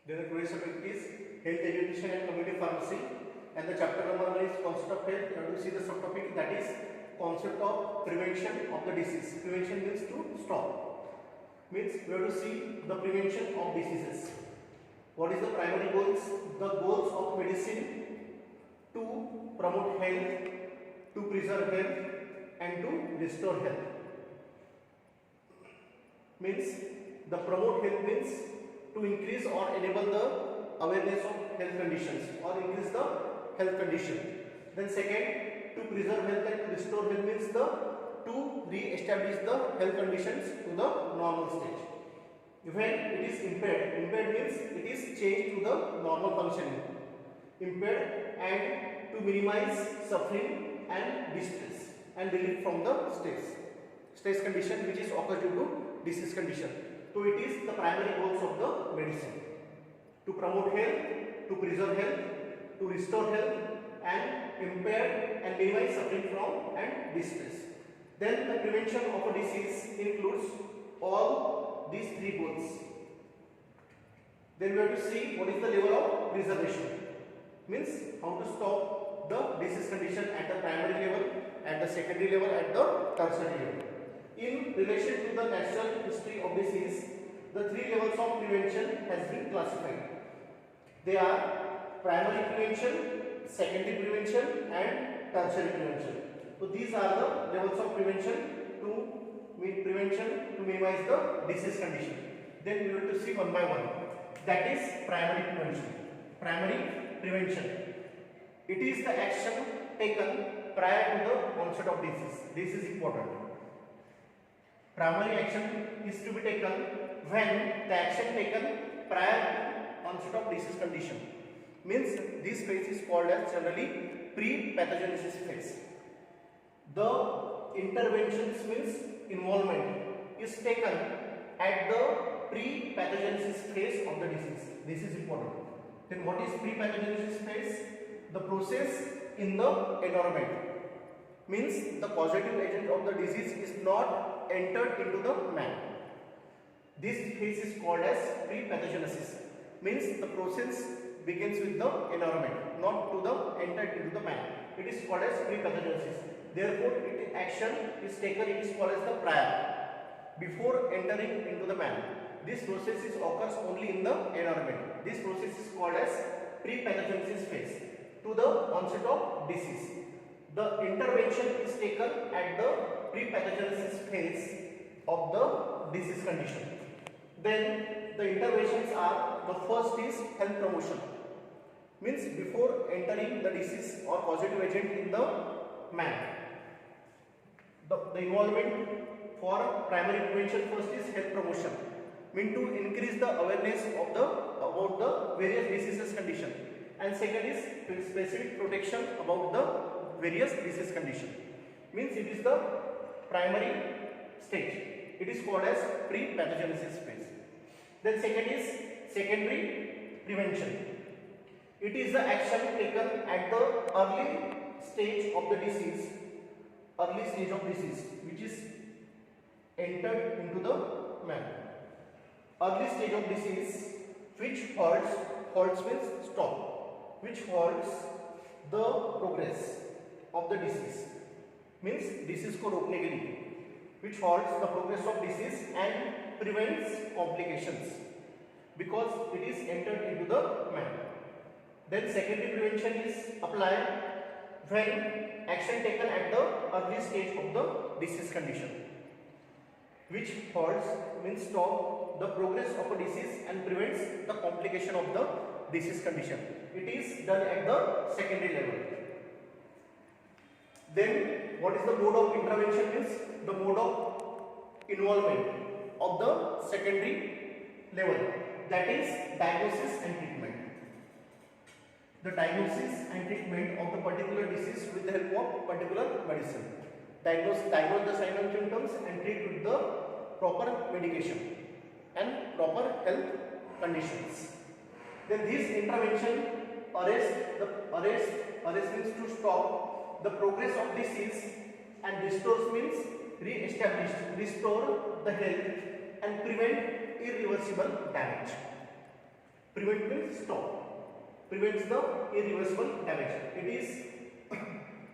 Then the today's topic is health education and community pharmacy, and the chapter number 1 is concept of health. You have to see the subtopic, that is concept of prevention of the disease. Prevention means to stop. Means we have to see the prevention of diseases. What is the primary goals? The goals of medicine to promote health, to preserve health, and to restore health. Means the promote health means to increase or enable the awareness of health conditions or increase the health condition. Then second, to preserve health and to restore health means the to re-establish the health conditions to the normal stage. When it is impaired, impaired means it is changed to the normal functioning. Impaired, and to minimize suffering and distress and relief from the stress condition which is occurs due to disease condition. So it is the primary goals of the medicine: to promote health, to preserve health, to restore health, and impair and minimize suffering from and distress. Then the prevention of a disease includes all these three goals. Then we have to see what is the level of preservation. Means how to stop the disease condition at the primary level, at the secondary level, at the tertiary level. In relation to the natural history of disease, the three levels of prevention has been classified. They are primary prevention, secondary prevention, and tertiary prevention. So these are the levels of prevention to minimize the disease condition. Then we have to see one by one. That is primary prevention. Primary prevention. It is the action taken prior to the onset of disease. This is important. Primary action is to be taken when the action taken prior to onset of disease condition. Means this phase is called as generally pre-pathogenesis phase. The interventions means involvement is taken at the pre-pathogenesis phase of the disease. This is important. Then what is pre-pathogenesis phase? The process in the environment. Means the causative agent of the disease is not entered into the man. This phase is called as pre-pathogenesis. Means the process begins with the environment, not to the entered into the man. It is called as pre-pathogenesis. Therefore, action is taken, it is called as the prior, before entering into the man. This process occurs only in the environment. This process is called as pre-pathogenesis phase to the onset of disease. The intervention is taken at the pre-pathogenesis phase of the disease condition. Then the interventions are, the first is health promotion. Means before entering the disease or causative agent in the man. The involvement for primary prevention first is health promotion. Mean to increase the awareness of about the various diseases condition. And second is specific protection about the various disease condition. Means it is the primary stage. It is called as pre-pathogenesis phase. Then second is secondary prevention. It is the action taken at the early stage of the disease, which is entered into the man. Early stage of disease which halts means stop, which halts the progress of the disease. Means disease को रोकने के लिए, which halts the progress of disease and prevents complications because it is entered into the man. Then secondary prevention is applied when action taken at the early stage of the disease condition, which halts means stop the progress of a disease and prevents the complication of the disease condition. It is done at the secondary level. Then what is the mode of intervention? Means the mode of involvement of the secondary level, that is diagnosis and treatment. The diagnosis and treatment of the particular disease with the help of particular medicine. Diagnose the signs and symptoms and treat with the proper medication and proper health conditions. Then this intervention arrest means to stop the progress of disease, and restores means re-establish, restore the health and prevent irreversible damage. Prevent means stop. Prevents the irreversible damage.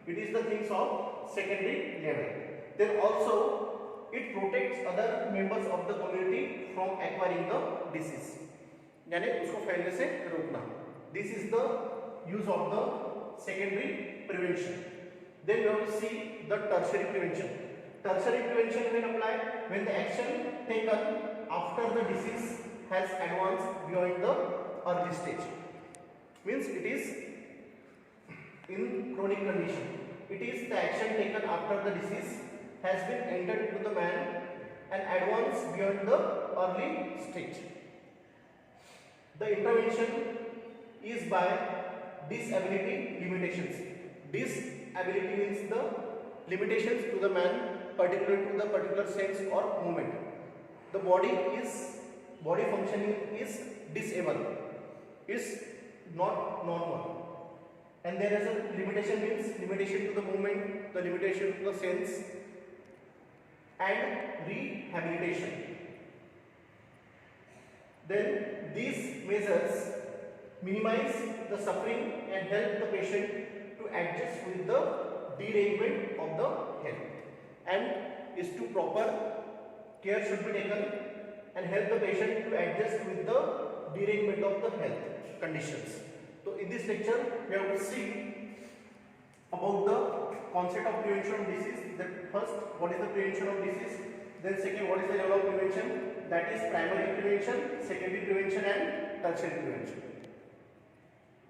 It is the things of secondary level. Then also it protects other members of the community from acquiring the disease. यानी उसको फैलने से रोकना. This is the use of the secondary prevention. Then we have to see the tertiary prevention. Tertiary prevention when applied when the action taken after the disease has advanced beyond the early stage. Means it is in chronic condition. It is the action taken after the disease has been entered into the man and advanced beyond the early stage. The intervention is by disability limitations. Disability means the limitations to the man, particular to the particular sense or movement. The body functioning is disabled, is not normal, and there is a limitation means limitation to the movement, the limitation to the sense, and rehabilitation. Then these measures minimize the suffering and help the patient to adjust with the derangement of the health, and is to proper care should be taken and help the patient to adjust with the derangement of the health conditions. So in this lecture we have to see about the concept of prevention of disease. That first, what is the prevention of disease? Then second, what is the level of prevention? That is primary prevention, secondary prevention and tertiary prevention.